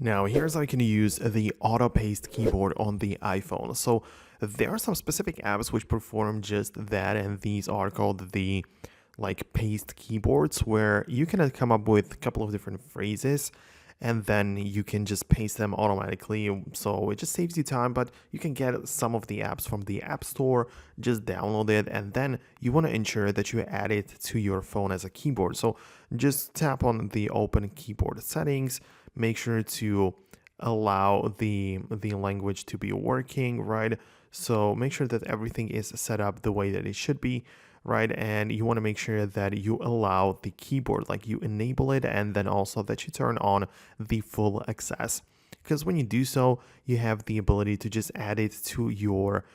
Now, here's how you can use the auto paste keyboard on the iPhone. So there are some specific apps which perform just that, and these are called the paste keyboards, where you can come up with a couple of different phrases and then you can just paste them automatically. So it just saves you time, but you can get some of the apps from the App Store, just download it, and then you want to ensure that you add it to your phone as a keyboard. So just tap on the open keyboard settings, make sure to allow the language to be working, right? So make sure that everything is set up the way that it should be, right? And you want to make sure that you allow the keyboard, like you enable it, and then also that you turn on the full access. Because when you do so, you have the ability to just add it to your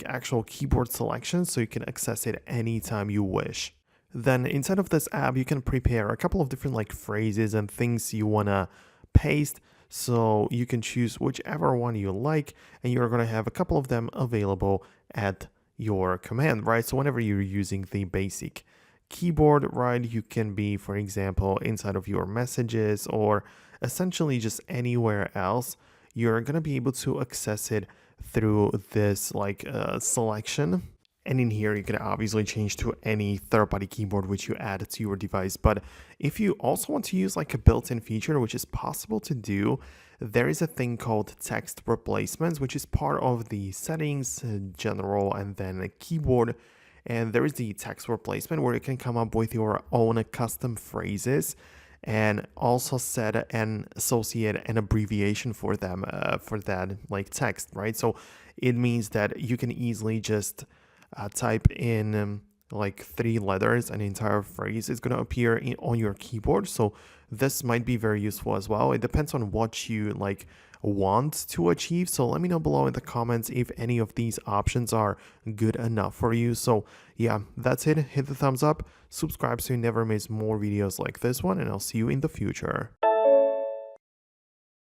actual keyboard selection, so you can access it anytime you wish. Then inside of this app, you can prepare a couple of different phrases and things you want to paste. So you can choose whichever one you like, and you're going to have a couple of them available at your command, right? So whenever you're using the basic keyboard, right, you can be, for example, inside of your messages or essentially just anywhere else, you're going to be able to access it through this selection. And in here, you can obviously change to any third-party keyboard which you add to your device. But if you also want to use a built-in feature, which is possible to do, there is a thing called text replacements, which is part of the settings, general, and then a keyboard. And there is the text replacement where you can come up with your own custom phrases and also set and associate an abbreviation for them, for that text, right? So it means that you can easily just type in 3 letters, an entire phrase is going to appear on your keyboard. So this might be very useful as well. It depends on what you want to achieve. So let me know below in the comments if any of these options are good enough for you. So yeah, that's it. Hit the thumbs up, subscribe so you never miss more videos like this one, and I'll see you in the future.